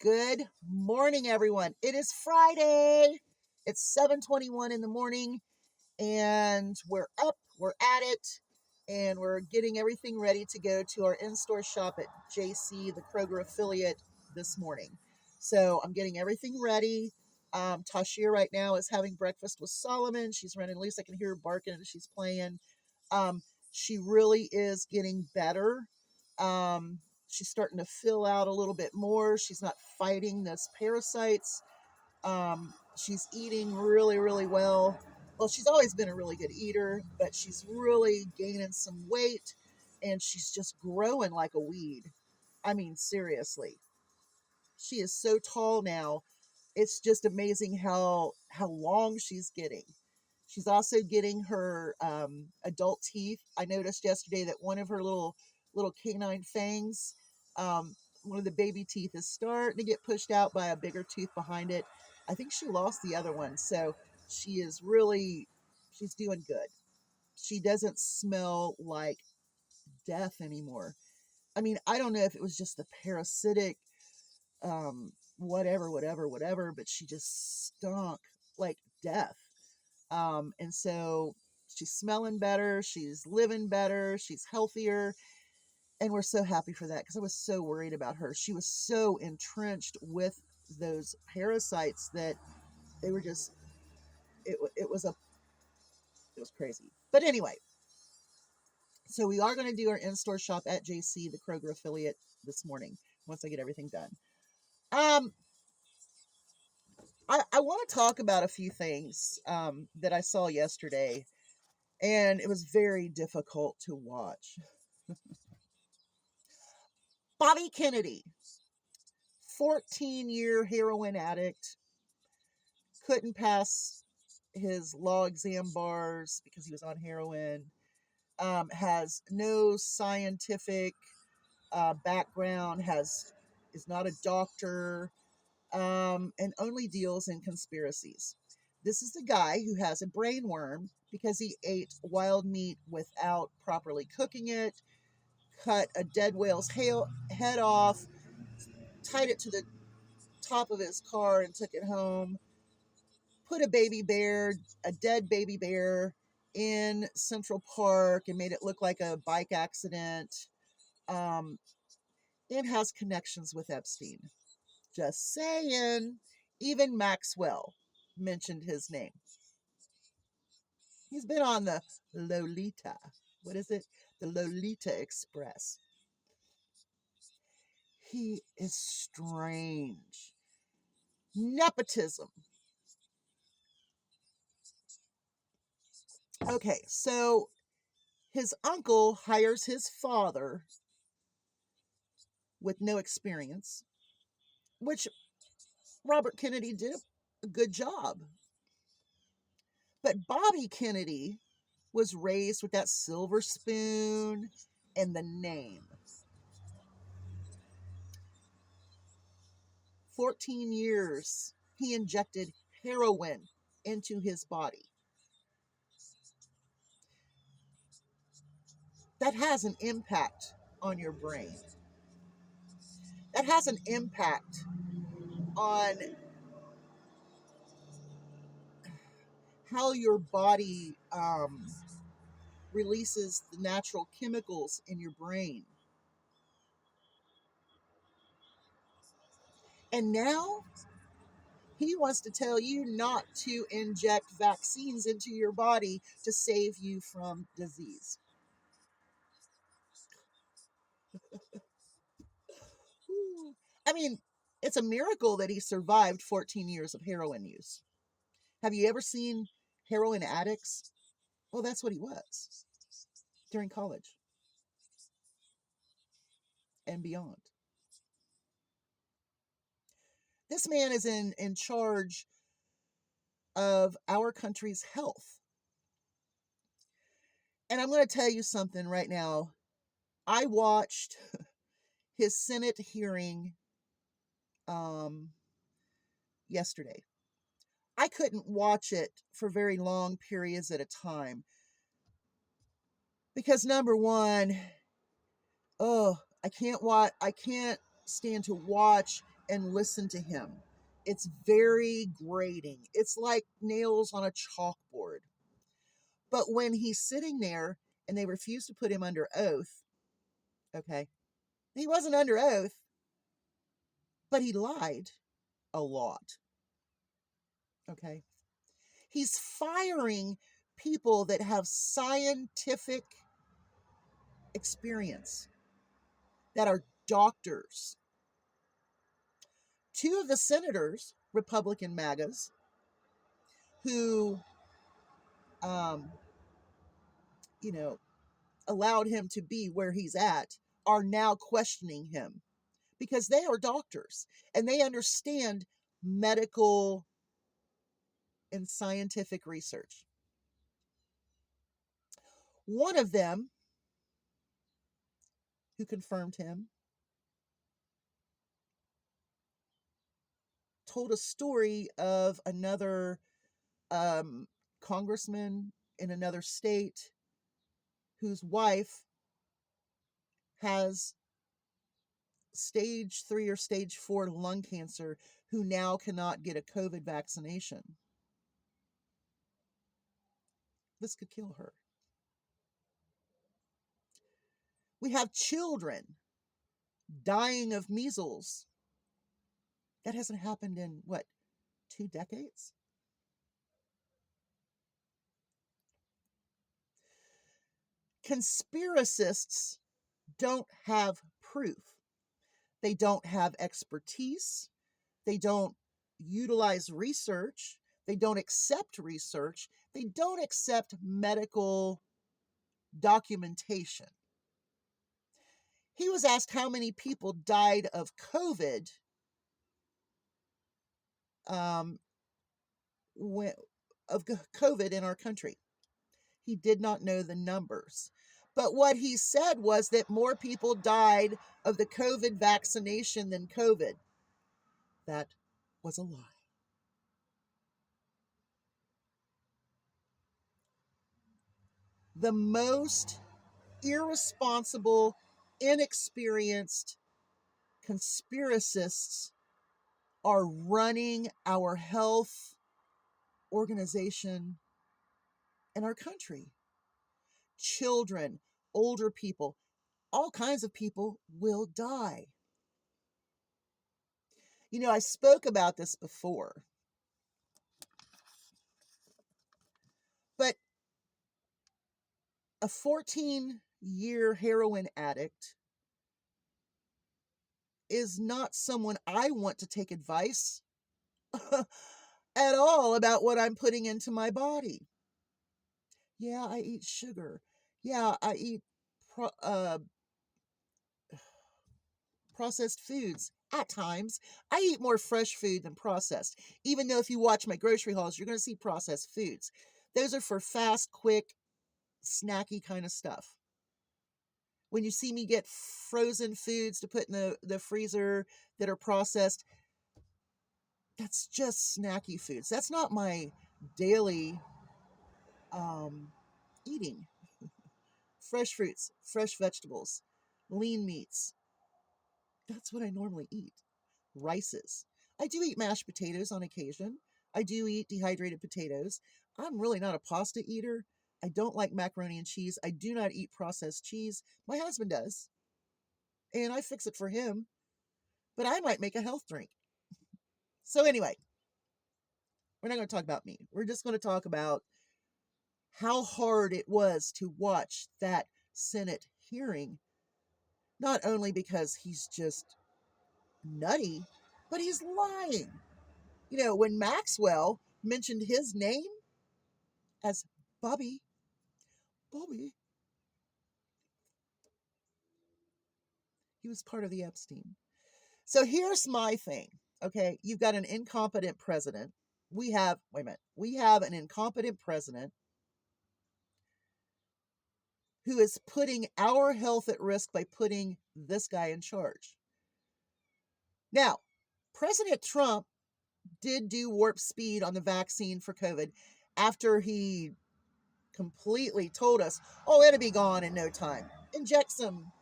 Good morning, everyone. It is Friday. It's 7:21 in the morning, and we're up, we're at it, and we're getting everything ready to go to our in-store shop at JC, the Kroger affiliate, this morning. So I'm getting everything ready. Tashia right now is having breakfast with Solomon. She's running loose. I can hear her barking as she's playing. Um, she really is getting better. She's starting to fill out a little bit more. She's not fighting those parasites. She's eating really, really well. Well, she's always been a really good eater, but she's really gaining some weight and she's just growing like a weed. I mean, seriously. She is so tall now. It's just amazing how long she's getting. She's also getting her adult teeth. I noticed yesterday that one of her little canine fangs, one of the baby teeth, is starting to get pushed out by a bigger tooth behind it. I think she lost the other one, so she's doing good. She doesn't smell like death anymore. I mean, I don't know if it was just the parasitic whatever, but she just stunk like death. And so she's smelling better, she's living better, she's healthier, and we're so happy for that because I was so worried about her. She was so entrenched with those parasites that they were just it was crazy. But anyway, so we are going to do our in-store shop at JC, the Kroger affiliate, this morning once I get everything done. I want to talk about a few things that I saw yesterday, and it was very difficult to watch. Bobby Kennedy, 14-year heroin addict, couldn't pass his law exam bars because he was on heroin, has no scientific background, is not a doctor, and only deals in conspiracies. This is the guy who has a brain worm because he ate wild meat without properly cooking it, cut a dead whale's head off, tied it to the top of his car and took it home, put a dead baby bear, in Central Park and made it look like a bike accident, um, and has connections with Epstein. Just saying. Even Maxwell mentioned his name. He's been on the Lolita. What is it? The Lolita Express. He is strange. Nepotism. Okay, so his uncle hires his father with no experience, which Robert Kennedy did a good job. But Bobby Kennedy was raised with that silver spoon and the name. 14 years, he injected heroin into his body. That has an impact on your brain. That has an impact on how your body releases the natural chemicals in your brain. And now he wants to tell you not to inject vaccines into your body to save you from disease. I mean, it's a miracle that he survived 14 years of heroin use. Have you ever seen heroin addicts? Well, that's what he was during college and beyond. This man is in charge of our country's health. And I'm going to tell you something right now. I watched his Senate hearing yesterday. I couldn't watch it for very long periods at a time because number one, I can't stand to watch and listen to him. It's very grating. It's like nails on a chalkboard. But when he's sitting there and they refuse to put him under oath, okay, he wasn't under oath, but he lied a lot, okay? He's firing people that have scientific experience, that are doctors. Two of the senators, Republican MAGAs, who, um, you know, allowed him to be where he's at, are now questioning him because they are doctors and they understand medical and scientific research. One of them, who confirmed him, told a story of another um, congressman in another state whose wife has stage 3 or stage 4 lung cancer, who now cannot get a COVID vaccination. This could kill her. We have children dying of measles. That hasn't happened in what, 2 decades? Conspiracists don't have proof. They don't have expertise. They don't utilize research. They don't accept research. They don't accept medical documentation. He was asked how many people died of COVID um, COVID in our country. He did not know the numbers. But what he said was that more people died of the COVID vaccination than COVID. That was a lie. The most irresponsible, inexperienced conspiracists are running our health organization in our country. Children, older people, all kinds of people will die. You know, I spoke about this before, but a 14-year heroin addict is not someone I want to take advice at all about what I'm putting into my body. Yeah, I eat sugar. Yeah, I eat processed foods at times. I eat more fresh food than processed. Even though if you watch my grocery hauls, you're going to see processed foods. Those are for fast, quick, snacky kind of stuff. When you see me get frozen foods to put in the freezer that are processed, that's just snacky foods. That's not my daily eating. Fresh fruits, fresh vegetables, lean meats. That's what I normally eat. Rices. I do eat mashed potatoes on occasion. I do eat dehydrated potatoes. I'm really not a pasta eater. I don't like macaroni and cheese. I do not eat processed cheese. My husband does, and I fix it for him, but I might make a health drink. So anyway, we're not going to talk about me. We're just going to talk about how hard it was to watch that Senate hearing, not only because he's just nutty, but he's lying. You know, when Maxwell mentioned his name as Bobby, he was part of the Epstein. So here's my thing. Okay, you've got an incompetent president. We have an incompetent president who is putting our health at risk by putting this guy in charge. Now, President Trump did do warp speed on the vaccine for COVID after he completely told us, oh, it'll be gone in no time. Inject some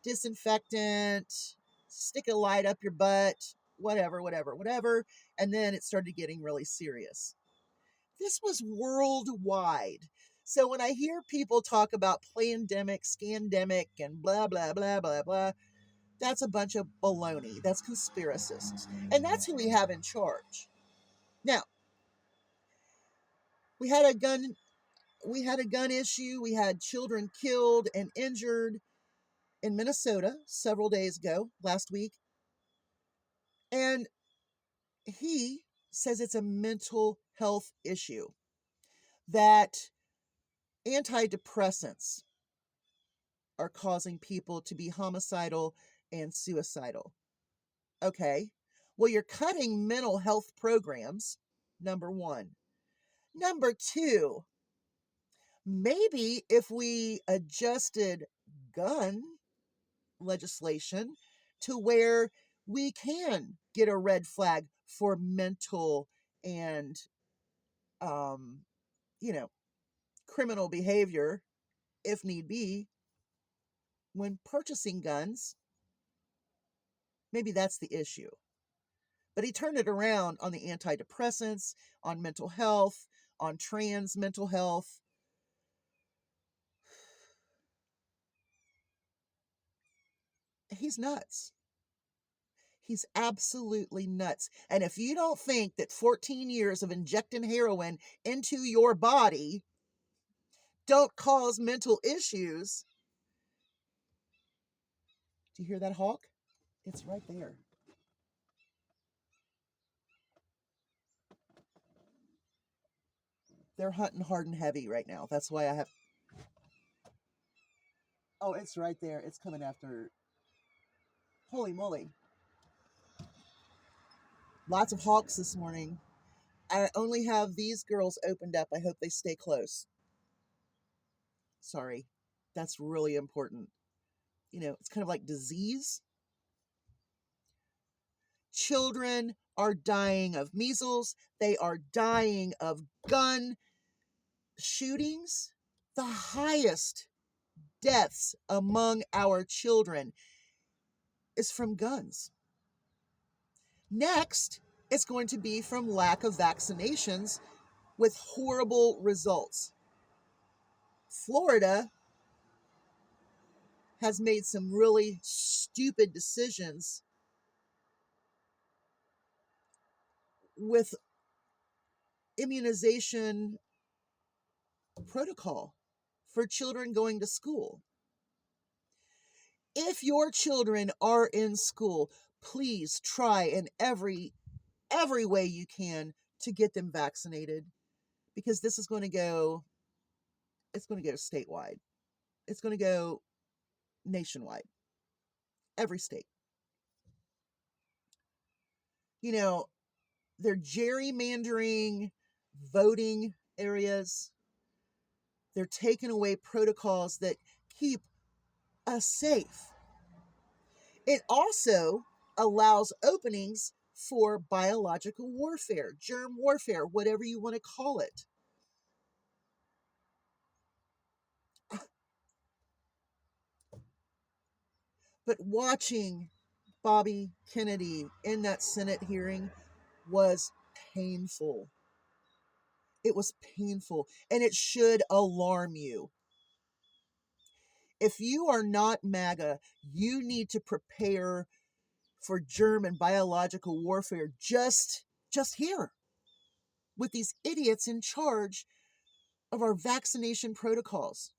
disinfectant, stick a light up your butt, whatever, whatever, whatever. And then it started getting really serious. This was worldwide. So when I hear people talk about plandemic, scandemic, and blah, blah, blah, blah, blah, that's a bunch of baloney. That's conspiracists. And that's who we have in charge. Now, we had a gun issue. We had children killed and injured in Minnesota several days ago, last week. And he says it's a mental health issue, that antidepressants are causing people to be homicidal and suicidal. Okay. Well, you're cutting mental health programs, number one. Number two, maybe if we adjusted gun legislation to where we can get a red flag for mental and, um, you know, criminal behavior, if need be, when purchasing guns, maybe that's the issue. But he turned it around on the antidepressants, on mental health, on trans mental health. He's nuts. He's absolutely nuts. And if you don't think that 14 years of injecting heroin into your body don't cause mental issues, do you hear that hawk? It's right there. They're hunting hard and heavy right now. That's why I have. Oh, it's right there. It's coming after. Holy moly. Lots of hawks this morning. I only have these girls opened up. I hope they stay close. Sorry. That's really important. It's kind of like disease. Children are dying of measles. They are dying of gun shootings. The highest deaths among our children is from guns. Next, it's going to be from lack of vaccinations with horrible results. Florida has made some really stupid decisions with immunization protocol for children going to school. If your children are in school, please try in every way you can to get them vaccinated, because this is going to go statewide. It's going to go nationwide. Every state. They're gerrymandering voting areas. They're taking away protocols that keep us safe. It also allows openings for biological warfare, germ warfare, whatever you want to call it. But watching Bobby Kennedy in that Senate hearing was painful. It was painful, and it should alarm you. If you are not MAGA, you need to prepare for germ and biological warfare just here with these idiots in charge of our vaccination protocols.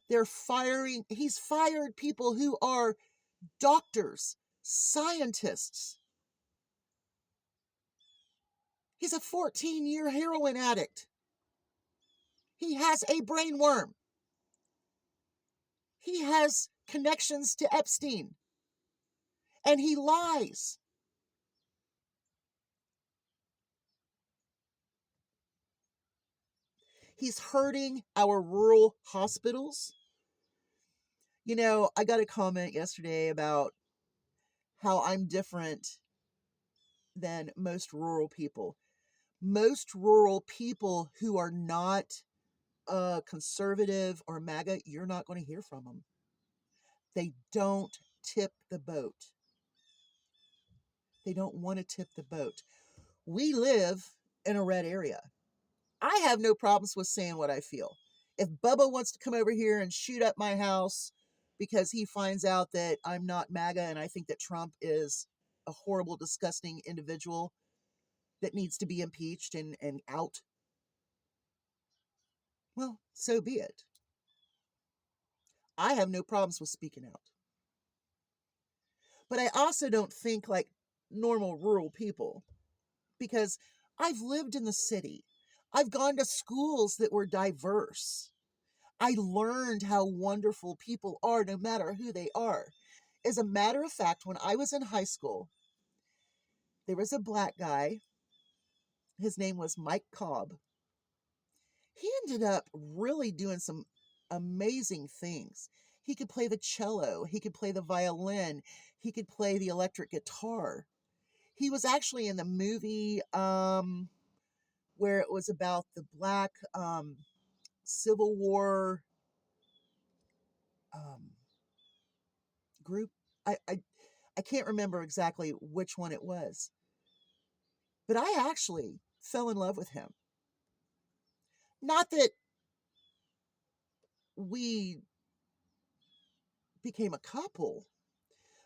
He's fired people who are doctors, scientists. He's a 14-year heroin addict. He has a brain worm. He has connections to Epstein. And he lies. He's hurting our rural hospitals. I got a comment yesterday about how I'm different than most rural people. Most rural people who are not conservative or MAGA, you're not going to hear from them. They don't tip the boat. They don't want to tip the boat. We live in a red area. I have no problems with saying what I feel. If Bubba wants to come over here and shoot up my house because he finds out that I'm not MAGA and I think that Trump is a horrible, disgusting individual that needs to be impeached and out, well, so be it. I have no problems with speaking out. But I also don't think like normal rural people, because I've lived in the city. I've gone to schools that were diverse. I learned how wonderful people are, no matter who they are. As a matter of fact, when I was in high school, there was a black guy. His name was Mike Cobb. He ended up really doing some amazing things. He could play the cello, he could play the violin, he could play the electric guitar. He was actually in the movie where it was about the black Civil War um, group. I can't remember exactly which one it was, but I actually fell in love with him. Not that we became a couple,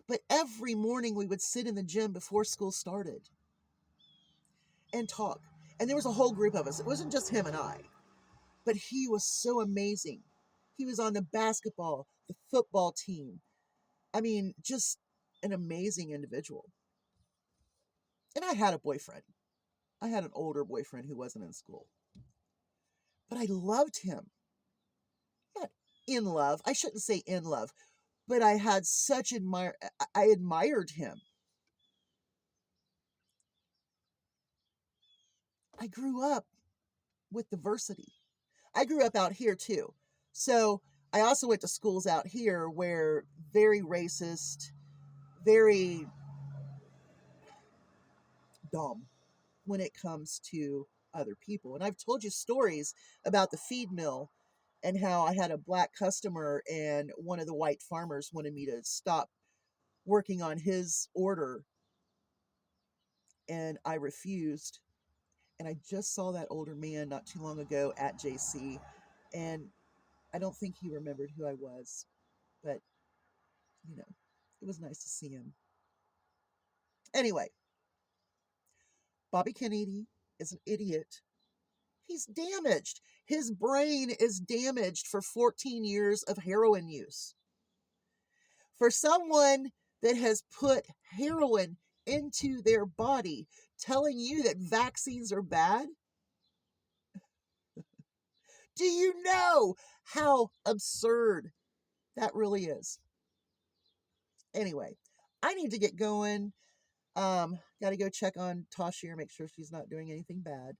but every morning we would sit in the gym before school started and talk. And there was a whole group of us. It wasn't just him and I, but he was so amazing. He was on the basketball, the football team. I mean, just an amazing individual. And I had a boyfriend. I had an older boyfriend who wasn't in school. But I loved him. Not in love. I shouldn't say in love, but I had such I admired him. I grew up with diversity. I grew up out here too. So I also went to schools out here where very racist, very dumb when it comes to other people. And I've told you stories about the feed mill and how I had a black customer and one of the white farmers wanted me to stop working on his order and I refused. And I just saw that older man not too long ago at JC, and I don't think he remembered who I was, but you know, it was nice to see him. Anyway, Bobby Kennedy is an idiot. He's damaged. His brain is damaged for 14 years of heroin use. For someone that has put heroin into their body, telling you that vaccines are bad, do you know how absurd that really is? Anyway, I need to get going. Got to go check on Tashir, make sure she's not doing anything bad.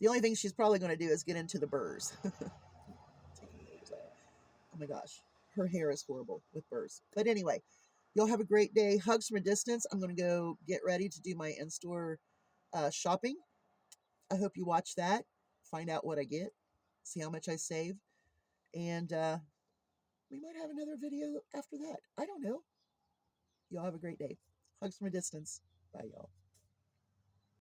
The only thing she's probably going to do is get into the burrs. Oh my gosh, her hair is horrible with burrs. But anyway, y'all have a great day. Hugs from a distance. I'm going to go get ready to do my in-store shopping. I hope you watch that. Find out what I get. See how much I save. And we might have another video after that. I don't know. Y'all have a great day. Hugs from a distance. Bye, y'all.